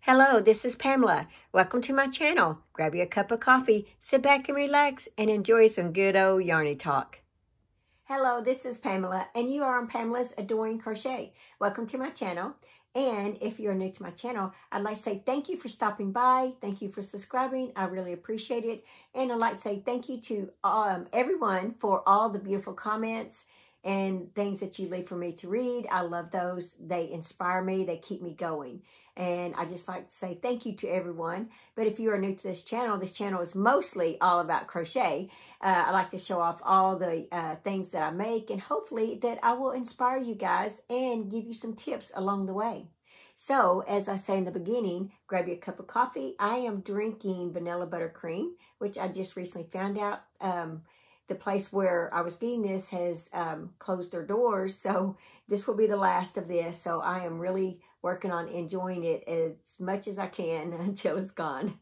Hello, this is Pamela. Welcome to my channel. Grab you a cup of coffee, sit back and relax, and enjoy some good old yarny talk. Hello, this is Pamela, and you are on Pamela's Adoring Crochet. Welcome to my channel. And if you're new to my channel, I'd like to say thank you for stopping by. Thank you for subscribing. I really appreciate it. And I'd like to say thank you to everyone for all the beautiful comments and things that you leave for me to read. I love those. They inspire me. They keep me going. And I just like to say thank you to everyone. But if you are new to this channel is mostly all about crochet. I like to show off all the things that I make, and hopefully that I will inspire you guys and give you some tips along the way. So, as I say in the beginning, grab you a cup of coffee. I am drinking vanilla buttercream, which I just recently found out the place where I was getting this has closed their doors, so this will be the last of this. So I am really working on enjoying it as much as I can until it's gone.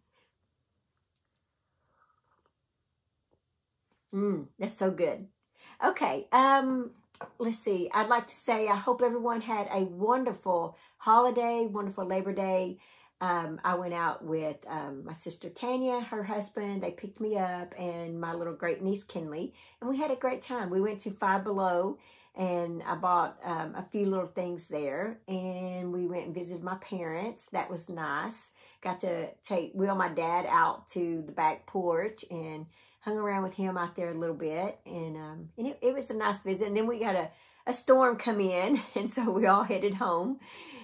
That's so good. Okay, let's see. I'd like to say I hope everyone had a wonderful holiday, wonderful Labor Day. I went out with my sister Tanya, her husband. They picked me up, and my little great niece Kinley, and we had a great time. We went to Five Below, and I bought a few little things there, and we went and visited my parents. That was nice. Got to wheel my dad out to the back porch and hung around with him out there a little bit, and it was a nice visit. And then we got a storm come in, and so we all headed home.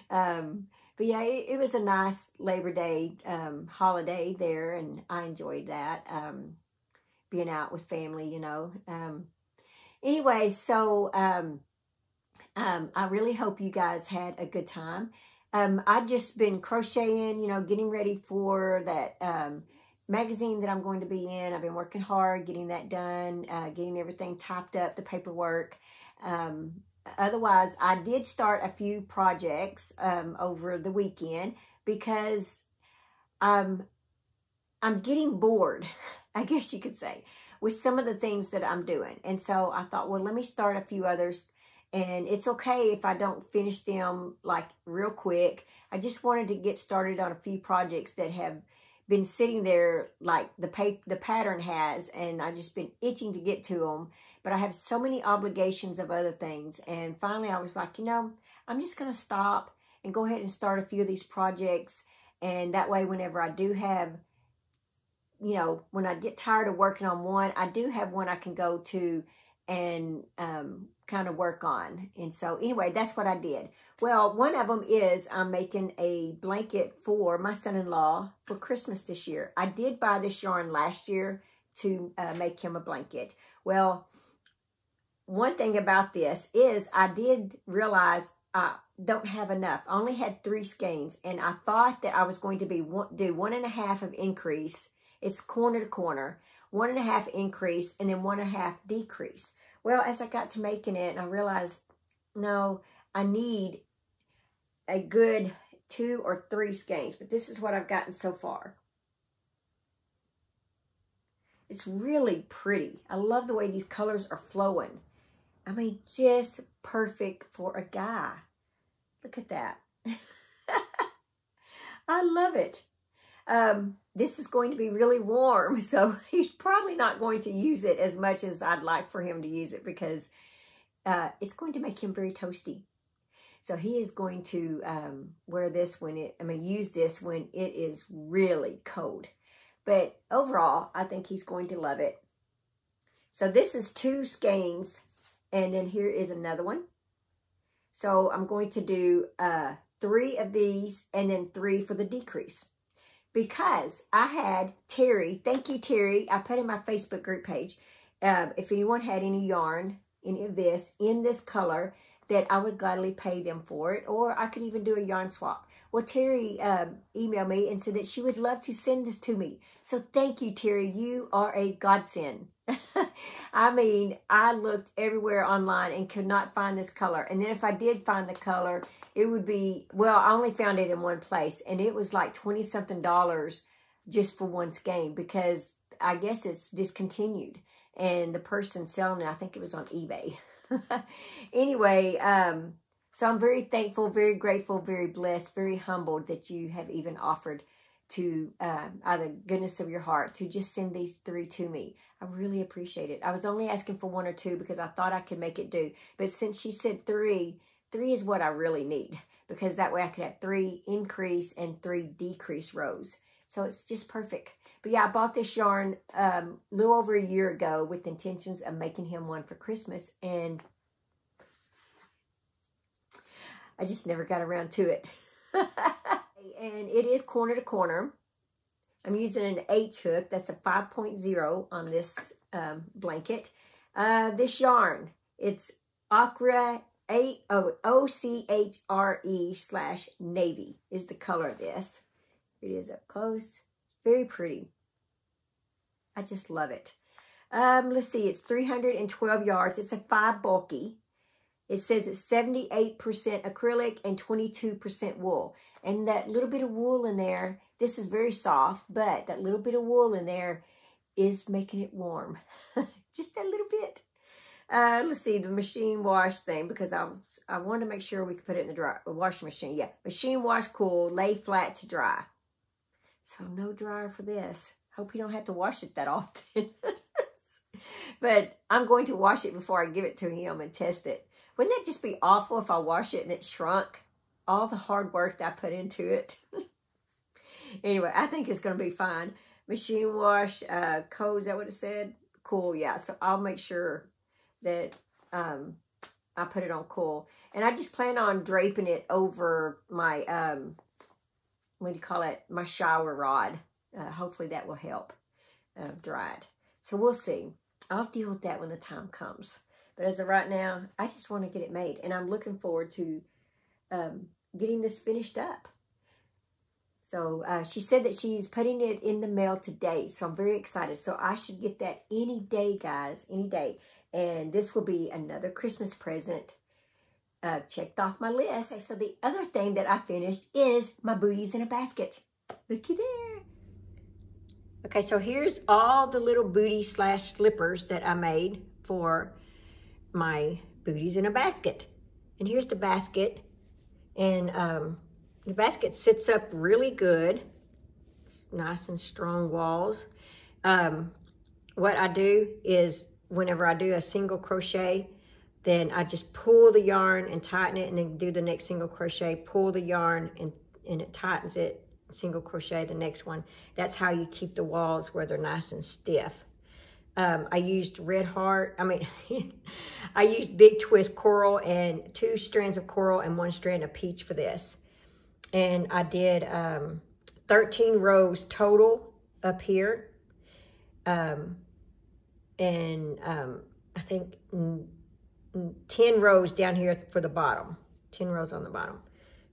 But yeah, it was a nice Labor Day holiday there, and I enjoyed that, being out with family, you know. Anyway, so I really hope you guys had a good time. I've just been crocheting, you know, getting ready for that magazine that I'm going to be in. I've been working hard, getting that done, getting everything typed up, the paperwork. Otherwise, I did start a few projects over the weekend because I'm getting bored, I guess you could say, with some of the things that I'm doing. And so I thought, well, let me start a few others. And it's okay if I don't finish them like real quick. I just wanted to get started on a few projects that have been sitting there like the pattern has, and I've just been itching to get to them. But I have so many obligations of other things. And finally I was like, you know, I'm just going to stop and go ahead and start a few of these projects. And that way, whenever I do have, you know, when I get tired of working on one, I do have one I can go to and kind of work on. And so anyway, that's what I did. Well, one of them is I'm making a blanket for my son-in-law for Christmas this year. I did buy this yarn last year to make him a blanket. Well, one thing about this is I did realize I don't have enough. I only had 3 skeins, and I thought that I was going to do 1.5 of increase. It's corner to corner, 1.5 increase, and then 1.5 decrease. Well, as I got to making it, I realized, no, I need a good 2 or 3 skeins, but this is what I've gotten so far. It's really pretty. I love the way these colors are flowing. I mean, just perfect for a guy. Look at that. I love it. This is going to be really warm, so he's probably not going to use it as much as I'd like for him to use it, because it's going to make him very toasty. So he is going to wear this use this when it is really cold. But overall, I think he's going to love it. So this is 2 skeins, and then here is another one. So I'm going to do 3 of these, and then 3 for the decrease. Because I had Terry, thank you Terry, I put in my Facebook group page, if anyone had any yarn, any of this, in this color, that I would gladly pay them for it, or I could even do a yarn swap. Well, Terry emailed me and said that she would love to send this to me. So thank you, Terry. You are a godsend. I mean, I looked everywhere online and could not find this color. And then if I did find the color, it would be, well, I only found it in one place, and it was like $20-something just for 1 skein, because I guess it's discontinued. And the person selling it, I think it was on eBay. Anyway, So I'm very thankful, very grateful, very blessed, very humbled that you have even offered to, out of the goodness of your heart, to just send these 3 to me. I really appreciate it. I was only asking for 1 or 2 because I thought I could make it do. But since she said 3, 3 is what I really need, because that way I could have 3 increase and 3 decrease rows. So it's just perfect. But yeah, I bought this yarn a little over a year ago with intentions of making him one for Christmas. And I just never got around to it. And it is corner to corner. I'm using an H hook. That's a 5.0 on this blanket. This yarn, it's ochre, OCHRE/navy is the color of this. It is up close. Very pretty. I just love it. Let's see. It's 312 yards. It's a 5 bulky. It says it's 78% acrylic and 22% wool. And that little bit of wool in there, this is very soft, but that little bit of wool in there is making it warm. Just that little bit. Let's see, the machine wash thing, because I wanted to make sure we could put it in the washing machine. Yeah, machine wash cool, lay flat to dry. So no dryer for this. Hope you don't have to wash it that often. But I'm going to wash it before I give it to him and test it. Wouldn't that just be awful if I wash it and it shrunk? All the hard work that I put into it. Anyway, I think it's going to be fine. Machine wash, code, is that what it said? Cool, yeah. So I'll make sure that I put it on cool. And I just plan on draping it over my, what do you call it? My shower rod. Hopefully that will help dry it. So we'll see. I'll deal with that when the time comes. But as of right now, I just want to get it made. And I'm looking forward to getting this finished up. So she said that she's putting it in the mail today. So I'm very excited. So I should get that any day, guys. Any day. And this will be another Christmas present checked off my list. Okay, so the other thing that I finished is my booties in a basket. Looky there. Okay, so here's all the little booty / slippers that I made for my booties in a basket. And here's the basket. And the basket sits up really good. It's nice and strong walls. What I do is whenever I do a single crochet, then I just pull the yarn and tighten it, and then do the next single crochet, pull the yarn and it tightens it, single crochet the next one. That's how you keep the walls where they're nice and stiff. I used I used big twist coral and 2 strands of coral and 1 strand of peach for this. And I did 13 rows total up here. I think 10 rows down here for the bottom. 10 rows on the bottom.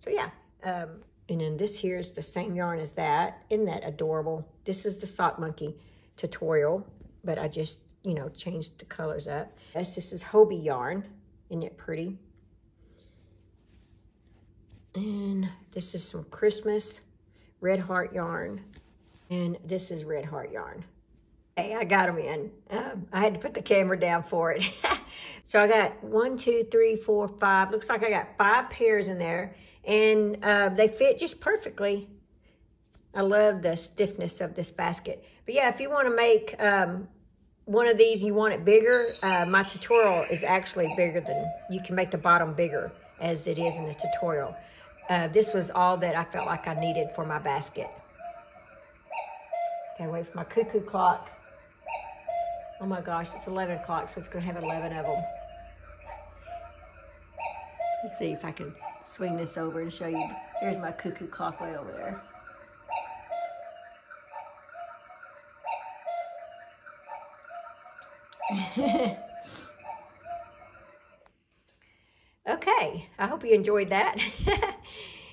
So yeah. And then this here is the same yarn as that. Isn't that adorable? This is the Sock Monkey tutorial, but I just, you know, changed the colors up. Yes, this is Hobie yarn. Isn't it pretty? And this is some Christmas Red Heart yarn. And this is Red Heart yarn. Hey, I got them in. I had to put the camera down for it. So I got 1, 2, 3, 4, 5. Looks like I got 5 pairs in there. And they fit just perfectly. I love the stiffness of this basket. But yeah, if you want to make one of these, you want it bigger, my tutorial is actually bigger than, you can make the bottom bigger as it is in the tutorial. This was all that I felt like I needed for my basket. Okay, wait for my cuckoo clock. Oh my gosh, it's 11 o'clock, so it's going to have 11 of them. Let's see if I can swing this over and show you. Here's my cuckoo clock way over there. Okay, I hope you enjoyed that.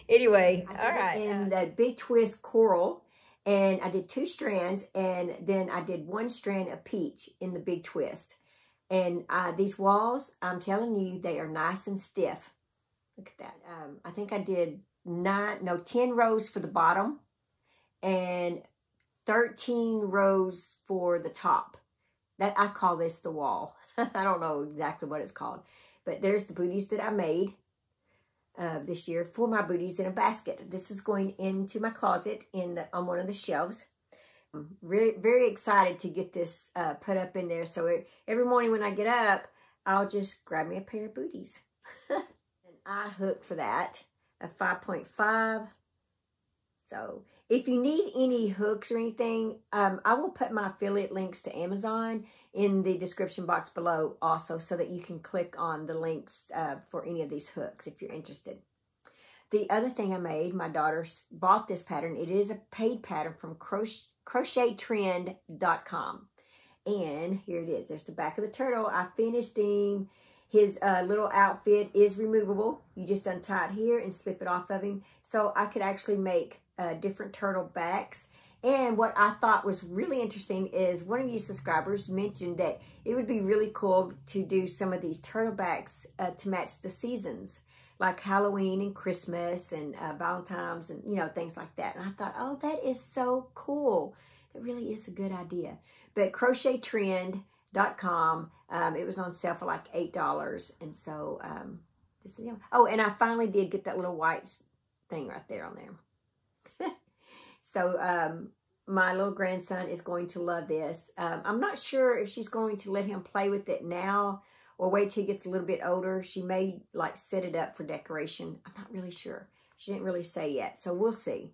Anyway, all right. And that big twist coral, and I did 2 strands, and then I did 1 strand of peach in the big twist. And these walls, I'm telling you, they are nice and stiff. Look at that. I think I did 10 rows for the bottom and 13 rows for the top. That I call this the wall. I don't know exactly what it's called. But there's the booties that I made. this year for my booties in a basket. This is going into my closet on one of the shelves. I'm really very excited to get this put up in there. So every morning when I get up, I'll just grab me a pair of booties. And I hook for that, a 5.5. So if you need any hooks or anything, I will put my affiliate links to Amazon in the description box below also, so that you can click on the links for any of these hooks if you're interested. The other thing I made, my daughter bought this pattern. It is a paid pattern from crochettrend.com. And here it is. There's the back of the turtle. I finished him. His little outfit is removable. You just untie it here and slip it off of him. So I could actually make different turtle backs. And what I thought was really interesting is one of you subscribers mentioned that it would be really cool to do some of these turtle backs to match the seasons, like Halloween and Christmas and Valentine's and, you know, things like that. And I thought, oh, that is so cool. That really is a good idea. But crochettrend.com, it was on sale for like $8. And so this is, oh, and I finally did get that little white thing right there on there. So my little grandson is going to love this. I'm not sure if she's going to let him play with it now or wait till he gets a little bit older. She may like set it up for decoration. I'm not really sure. She didn't really say yet, so we'll see.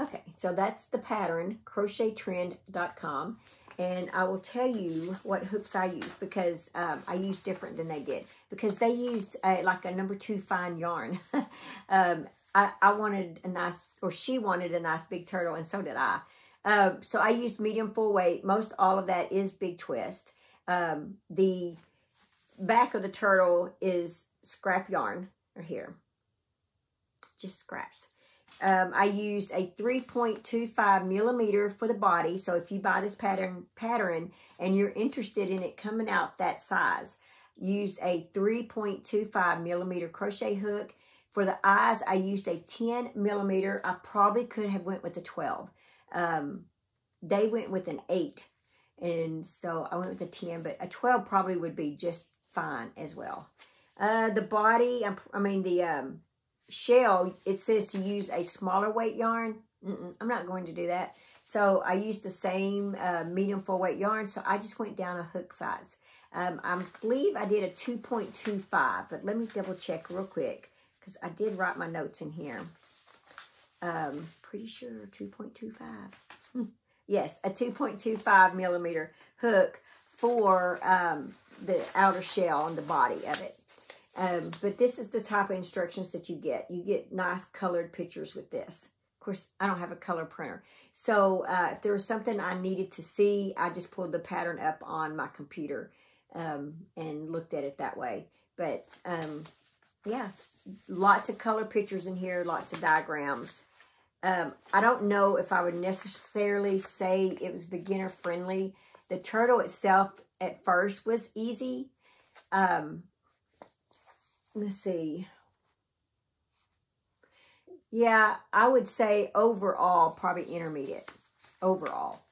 Okay, so that's the pattern, crochettrend.com. And I will tell you what hooks I use, because I used different than they did. Because they used like a number 2 fine yarn. I wanted a nice, or she wanted a nice big turtle, and so did I. So I used medium full weight. Most all of that is big twist. The back of the turtle is scrap yarn, right here. Just scraps. I used a 3.25 millimeter for the body. So if you buy this pattern and you're interested in it coming out that size, use a 3.25 millimeter crochet hook. For the eyes, I used a 10 millimeter. I probably could have went with a 12. They went with an 8. And so I went with a 10, but a 12 probably would be just fine as well. The body, the shell, it says to use a smaller weight yarn. I'm not going to do that. So I used the same medium full weight yarn. So I just went down a hook size. I believe I did a 2.25, but let me double check real quick, because I did write my notes in here. Pretty sure 2.25. Yes, a 2.25 millimeter hook for the outer shell on the body of it. But this is the type of instructions that you get. You get nice colored pictures with this. Of course, I don't have a color printer. So if there was something I needed to see, I just pulled the pattern up on my computer and looked at it that way. But yeah, lots of color pictures in here, lots of diagrams. I don't know if I would necessarily say it was beginner friendly. The turtle itself at first was easy. Let's see. Yeah, I would say overall, probably intermediate. Overall.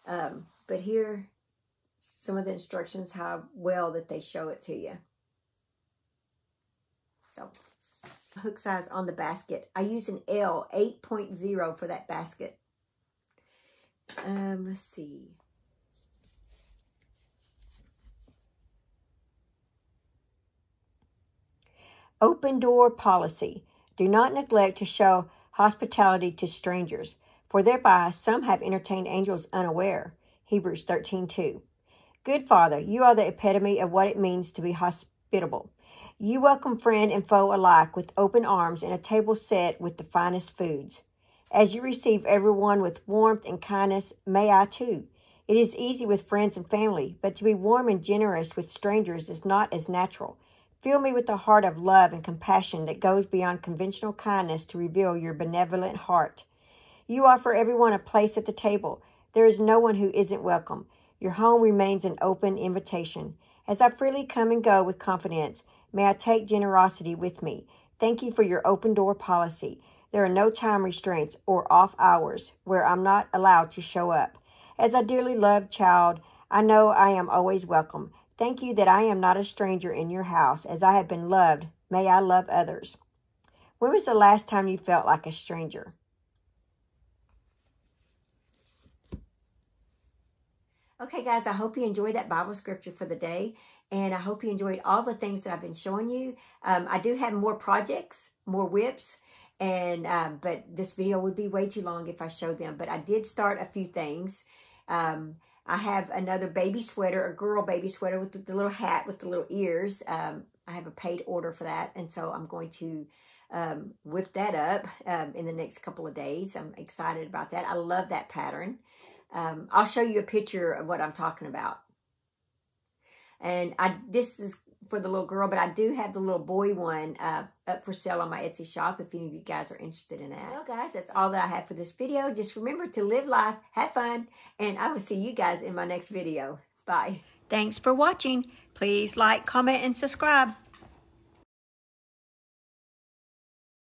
But here, some of the instructions, how well that they show it to you. So, hook size on the basket. I use an L 8.0 for that basket. Let's see. Open door policy. Do not neglect to show hospitality to strangers, for thereby some have entertained angels unaware. Hebrews 13:2. Good Father, you are the epitome of what it means to be hospitable. You welcome friend and foe alike with open arms and a table set with the finest foods. As you receive everyone with warmth and kindness, may I too. It is easy with friends and family, but to be warm and generous with strangers is not as natural. Fill me with a heart of love and compassion that goes beyond conventional kindness to reveal your benevolent heart. You offer everyone a place at the table. There is no one who isn't welcome. Your home remains an open invitation. As I freely come and go with confidence, may I take generosity with me. Thank you for your open door policy. There are no time restraints or off hours where I'm not allowed to show up. As a dearly loved child, I know I am always welcome. Thank you that I am not a stranger in your house. As I have been loved, may I love others. When was the last time you felt like a stranger? Okay, guys, I hope you enjoyed that Bible scripture for the day. And I hope you enjoyed all the things that I've been showing you. I do have more projects, more WIPS. And but this video would be way too long if I showed them. But I did start a few things. I have another baby sweater, a girl baby sweater with the little hat with the little ears. I have a paid order for that. And so I'm going to whip that up in the next couple of days. I'm excited about that. I love that pattern. I'll show you a picture of what I'm talking about. And this is for the little girl, but I do have the little boy one up for sale on my Etsy shop if any of you guys are interested in that. Well, guys, that's all that I have for this video. Just remember to live life, have fun, and I will see you guys in my next video. Bye. Thanks for watching. Please like, comment, and subscribe.